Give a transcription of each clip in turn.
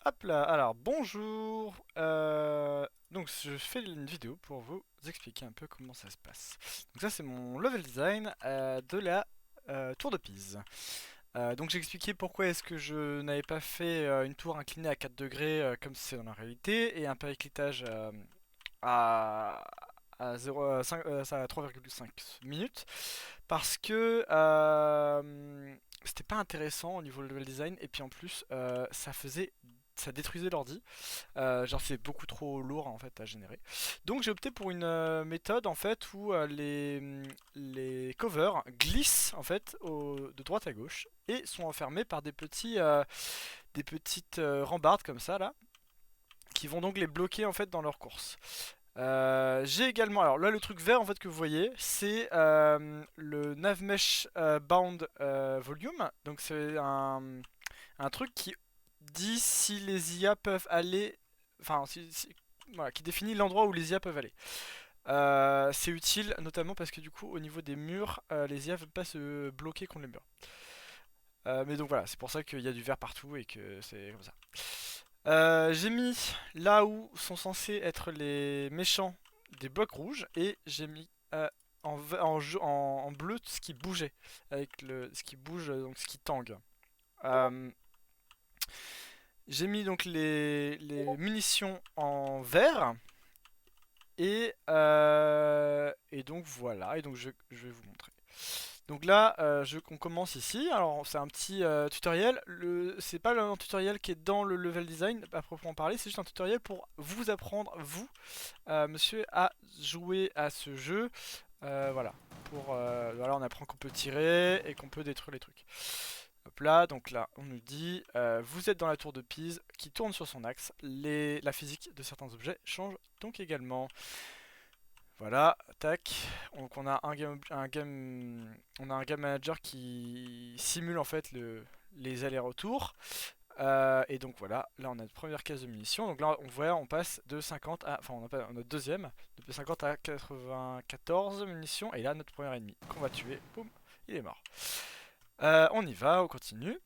Hop là, alors bonjour. Donc je fais une vidéo pour vous expliquer un peu comment ça se passe. Donc ça c'est mon level design de la tour de Pise. Donc j'ai expliqué pourquoi est-ce que je n'avais pas fait une tour inclinée à 4 degrés comme c'est dans la réalité et un périclitage à, à 3,5 minutes parce que c'était pas intéressant au niveau level design et puis en plus ça détruisait l'ordi. Genre c'est beaucoup trop lourd en fait à générer. Donc j'ai opté pour une méthode en fait où les covers glissent en fait de droite à gauche et sont enfermés par des petites rambardes comme ça là qui vont donc les bloquer en fait dans leur course. J'ai également, alors là le truc vert en fait que vous voyez, c'est le Navmesh Bound Volume. Donc c'est un truc qui dit si les IA peuvent aller, enfin voilà, qui définit l'endroit où les IA peuvent aller. C'est utile notamment parce que du coup au niveau des murs, les IA ne veulent pas se bloquer contre les murs. Mais donc voilà, c'est pour ça qu'il y a du vert partout et que c'est comme ça. J'ai mis là où sont censés être les méchants des blocs rouges et j'ai mis en bleu ce qui bougeait avec ce qui bouge donc ce qui tangue. Euh, j'ai mis donc les munitions en vert et donc voilà et donc je vais vous montrer. Donc là, on commence ici. Alors c'est un petit tutoriel. C'est pas un tutoriel qui est dans le level design à proprement parler. C'est juste un tutoriel pour vous apprendre, vous, monsieur, à jouer à ce jeu. Voilà. Voilà, on apprend qu'on peut tirer et qu'on peut détruire les trucs. Hop là, donc là, on nous dit, vous êtes dans la tour de Pise qui tourne sur son axe. La physique de certains objets change donc également. Voilà, tac. Donc on a un game manager qui simule en fait les allers-retours. Et donc voilà, là on a notre première case de munitions. Donc là on voit, on passe de 50 à, enfin on a notre deuxième, de 50 à 94 munitions. Et là notre premier ennemi qu'on va tuer, boum, il est mort. On y va, on continue.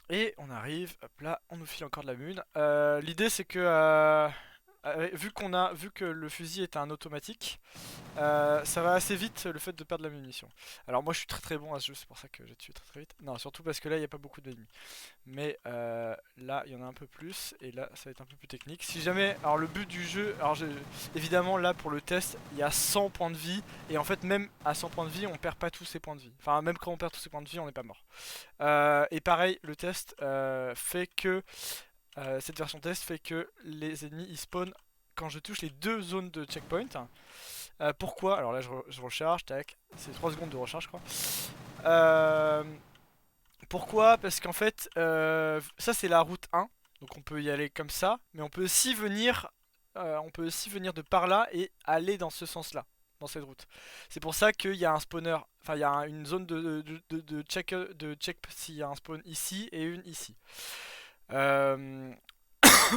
Et on arrive, hop là, on nous file encore de la mune. L'idée c'est que vu que le fusil est un automatique, ça va assez vite le fait de perdre la munition. Alors moi je suis très très bon à ce jeu, c'est pour ça que j'ai tué très très vite. Non, surtout parce que là il n'y a pas beaucoup d'ennemis. Mais là il y en a un peu plus et là ça va être un peu plus technique. Si jamais, alors le but du jeu, évidemment là pour le test il y a 100 points de vie et en fait même à 100 points de vie on perd pas tous ses points de vie. Enfin même quand on perd tous ses points de vie on n'est pas mort. Et pareil le test fait que cette version test fait que les ennemis ils spawnent quand je touche les deux zones de checkpoint. Pourquoi? Alors là je recharge, tac, c'est 3 secondes de recharge je crois. Euh, Pourquoi? Parce qu'en fait ça c'est la route 1, donc on peut y aller comme ça, mais on peut aussi venir de par là et aller dans ce sens là, dans cette route. C'est pour ça qu'il y a un spawner, enfin il y a une zone de check s'il y a un spawn ici et une ici. Euh,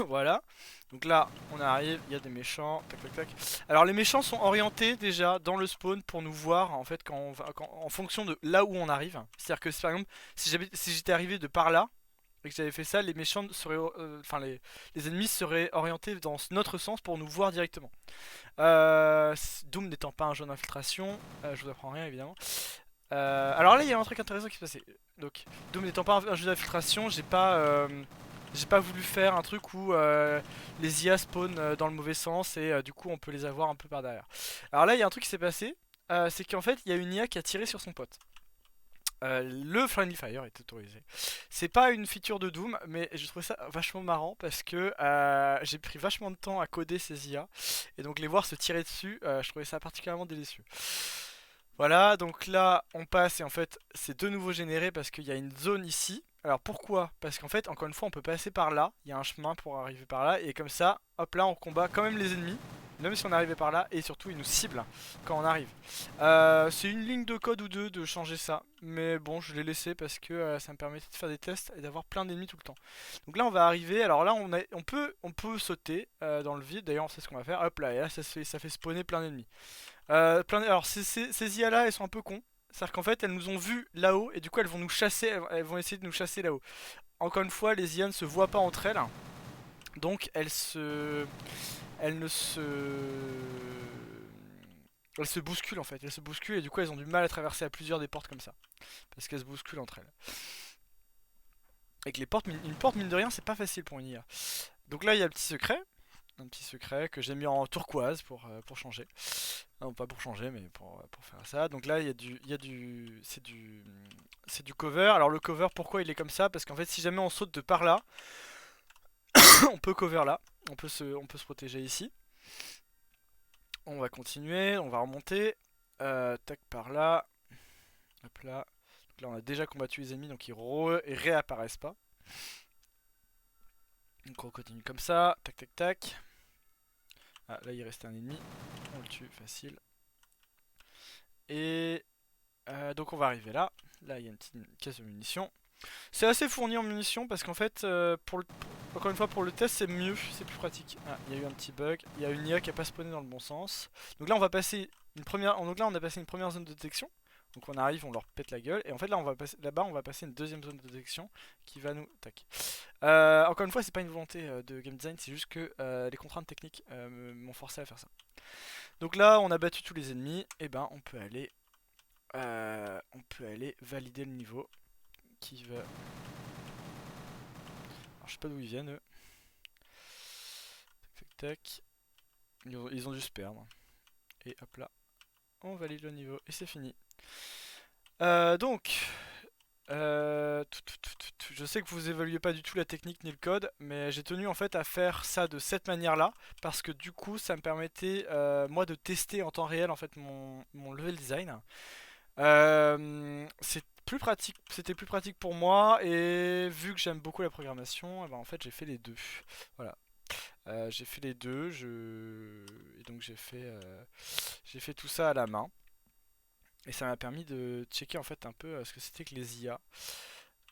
voilà. Donc là, on arrive, il y a des méchants. Tac, tac, tac. Alors les méchants sont orientés déjà dans le spawn pour nous voir en fait en fonction de là où on arrive. C'est-à-dire que par exemple, si j'étais arrivé de par là et que j'avais fait ça, les méchants seraient, les ennemis seraient orientés dans notre sens pour nous voir directement. Doom n'étant pas un jeu d'infiltration, je vous apprends rien évidemment. Alors là, il y a un truc intéressant qui se passait. Donc, Doom n'étant pas un jeu d'infiltration, j'ai pas voulu faire un truc où les IA spawnent dans le mauvais sens et du coup on peut les avoir un peu par derrière. Alors là il y a un truc qui s'est passé, c'est qu'en fait il y a une IA qui a tiré sur son pote. Le Friendly Fire est autorisé. C'est pas une feature de Doom, mais je trouvais ça vachement marrant parce que j'ai pris vachement de temps à coder ces IA et donc les voir se tirer dessus, je trouvais ça particulièrement délicieux. Voilà, donc là on passe et en fait c'est de nouveau généré parce qu'il y a une zone ici. Alors pourquoi? Parce qu'en fait encore une fois on peut passer par là, il y a un chemin pour arriver par là et comme ça, hop là on combat quand même les ennemis, même si on est arrivé par là et surtout ils nous ciblent quand on arrive. C'est une ligne de code ou deux de changer ça, mais bon je l'ai laissé parce que ça me permettait de faire des tests et d'avoir plein d'ennemis tout le temps. Donc là on va arriver, alors là on peut sauter dans le vide, d'ailleurs c'est ce qu'on va faire, hop là et là ça fait spawner plein d'ennemis. Alors ces IA là elles sont un peu cons. C'est-à-dire qu'en fait elles nous ont vus là-haut et du coup elles vont nous chasser, elles vont essayer de nous chasser là-haut. encore une fois, les IA ne se voient pas entre elles. Donc elles ne se... Elles se bousculent en fait, elles se bousculent et du coup elles ont du mal à traverser à plusieurs des portes comme ça. Parce qu'elles se bousculent entre elles. Et que les portes, une porte mine de rien c'est pas facile pour une IA. Donc là il y a le petit secret. Un petit secret que j'ai mis en turquoise pour changer. Non pas pour changer mais pour faire ça. Donc là c'est du cover. Alors le cover pourquoi il est comme ça? Parce qu'en fait si jamais on saute de par là, on peut cover là. On peut se protéger ici. On va continuer, on va remonter. Tac par là. Hop là. Donc là on a déjà combattu les ennemis donc ils réapparaissent pas. Donc on continue comme ça. Tac tac tac. Ah là il reste un ennemi. On le tue facile. Et donc on va arriver là. Là il y a une petite caisse de munitions. C'est assez fourni en munitions parce qu'en fait encore une fois pour le test c'est mieux, c'est plus pratique. Ah il y a eu un petit bug. Il y a une IA qui a pas spawné dans le bon sens. Donc là on va passer une première. Donc là on a passé une première zone de détection. Donc on arrive, on leur pète la gueule. Et en fait là on va passer là-bas, on va passer une deuxième zone de détection qui va nous. Tac. Encore une fois, c'est pas une volonté de game design, c'est juste que les contraintes techniques m'ont forcé à faire ça. Donc là, on a battu tous les ennemis, et ben on peut aller valider le niveau qui va. Alors je sais pas d'où ils viennent eux. Tac tac tac. Ils ont dû se perdre. Et hop là, on valide le niveau et c'est fini. Donc, je sais que vous évaluez pas du tout la technique ni le code, mais j'ai tenu en fait à faire ça de cette manière-là parce que du coup, ça me permettait moi de tester en temps réel en fait mon level design. C'était plus pratique pour moi et vu que j'aime beaucoup la programmation, eh ben, en fait j'ai fait les deux. Voilà. J'ai fait les deux, et donc j'ai fait tout ça à la main. Et ça m'a permis de checker en fait un peu ce que c'était que les IA.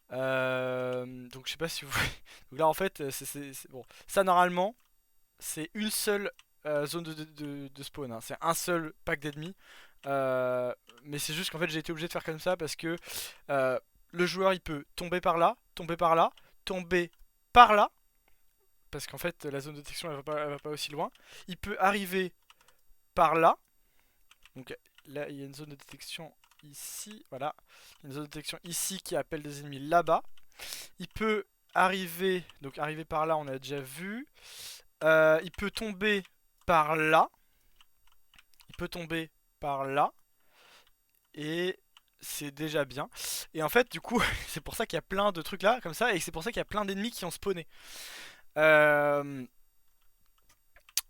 Donc je sais pas si vous. Donc là en fait bon. Ça normalement c'est une seule zone de spawn. Hein. C'est un seul pack d'ennemis. Mais c'est juste qu'en fait j'ai été obligé de faire comme ça parce que euh, le joueur il peut tomber par là, tomber par là, tomber par là. Parce qu'en fait la zone de détection elle va pas aussi loin. Il peut arriver par là. Donc là il y a une zone de détection ici. Voilà. Il y a une zone de détection ici qui appelle des ennemis là-bas. Il peut arriver. Donc arriver par là on a déjà vu. Il peut tomber par là. Il peut tomber par là. Et c'est déjà bien. Et en fait, du coup, c'est pour ça qu'il y a plein de trucs là, comme ça, et c'est pour ça qu'il y a plein d'ennemis qui ont spawné. Euh,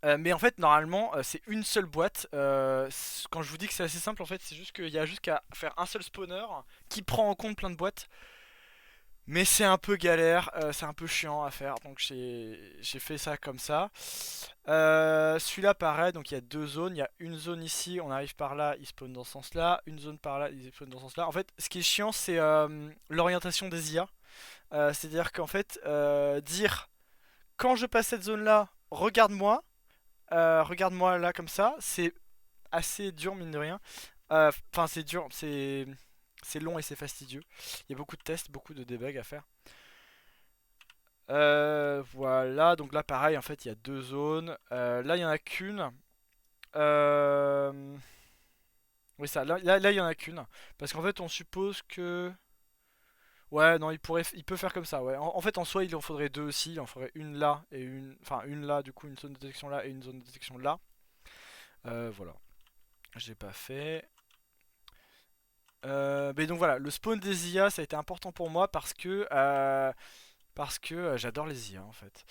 mais en fait, normalement, c'est une seule boîte. Quand je vous dis que c'est assez simple, en fait, c'est juste qu'il y a juste qu'à faire un seul spawner qui prend en compte plein de boîtes. Mais c'est un peu galère, c'est un peu chiant à faire, donc j'ai fait ça comme ça. Celui-là pareil, donc il y a deux zones, il y a une zone ici, on arrive par là, il spawn dans ce sens-là, une zone par là, il spawn dans ce sens-là. En fait, ce qui est chiant, c'est l'orientation des IA. C'est-à-dire qu'en fait, dire quand je passe cette zone-là, regarde-moi là comme ça, c'est assez dur mine de rien. Enfin, c'est dur, c'est long et c'est fastidieux. Il y a beaucoup de tests, beaucoup de debug à faire. Voilà, donc là pareil, en fait il y a deux zones. Là il y en a qu'une. Euh... Oui ça, là il y en a qu'une. Parce qu'en fait on suppose que... Ouais non il peut faire comme ça ouais. En fait en soi il en faudrait deux aussi. Il en faudrait une là et une... Enfin une là du coup une zone de détection là et une zone de détection là. Voilà. J'ai pas fait. Mais donc voilà, le spawn des IA ça a été important pour moi parce que j'adore les IA en fait.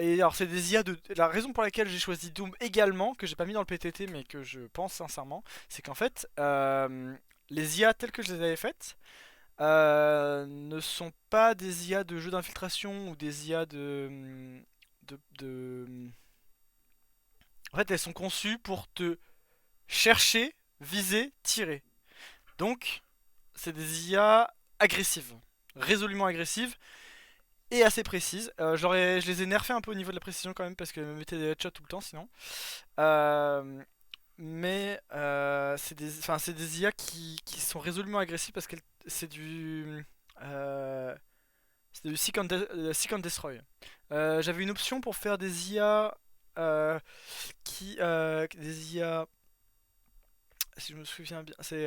Et alors c'est des IA de... La raison pour laquelle j'ai choisi Doom également, que j'ai pas mis dans le PTT mais que je pense sincèrement, c'est qu'en fait les IA telles que je les avais faites ne sont pas des IA de jeux d'infiltration ou des IA de... En fait elles sont conçues pour te chercher, viser, tirer. Donc c'est des IA agressives, résolument agressives et assez précises. Je les ai nerfés un peu au niveau de la précision quand même parce qu'elles me mettaient des headshots tout le temps sinon. Euh, c'est des IA qui sont résolument agressives parce que c'est du... euh, C'était du Seek and Destroy. J'avais une option pour faire des IA des IA, si je me souviens bien, c'est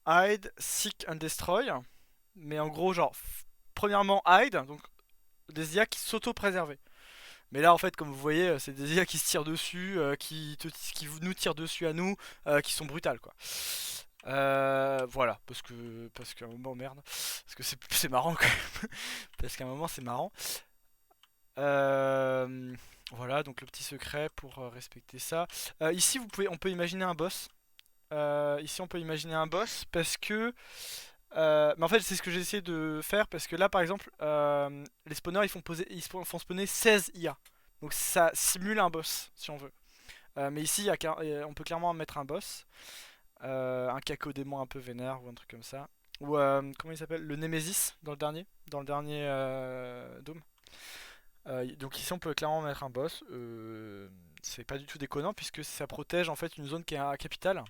hide, seek and destroy. Mais en gros, genre, premièrement hide, donc des IA qui s'auto-préservaient. Mais là, en fait, comme vous voyez, c'est des IA qui se tirent dessus, qui nous tirent dessus à nous, qui sont brutales, quoi. Voilà, parce qu'à un moment, merde, parce que c'est marrant quand même, parce qu'à un moment c'est marrant. Euh, voilà, donc le petit secret pour respecter ça. Ici, on peut imaginer un boss. Ici, on peut imaginer un boss parce que, mais en fait, c'est ce que j'ai essayé de faire parce que là, par exemple, les spawners ils font spawner 16 IA. Donc ça simule un boss si on veut. Mais ici, on peut clairement mettre un boss, un cacodémon un peu vénère ou un truc comme ça. Ou comment il s'appelle? Le Nemesis dans le dernier Doom. Donc ici on peut clairement mettre un boss. C'est pas du tout déconnant puisque ça protège en fait une zone qui est à capitale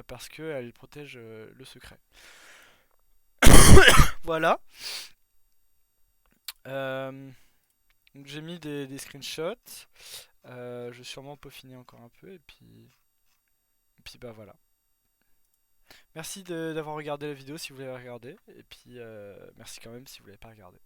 parce qu'elle protège le secret. Voilà. Euh, donc j'ai mis des screenshots. Je vais sûrement peaufiner encore un peu et puis bah voilà. Merci d'avoir regardé la vidéo si vous l'avez regardé et puis merci quand même si vous l'avez pas regardé.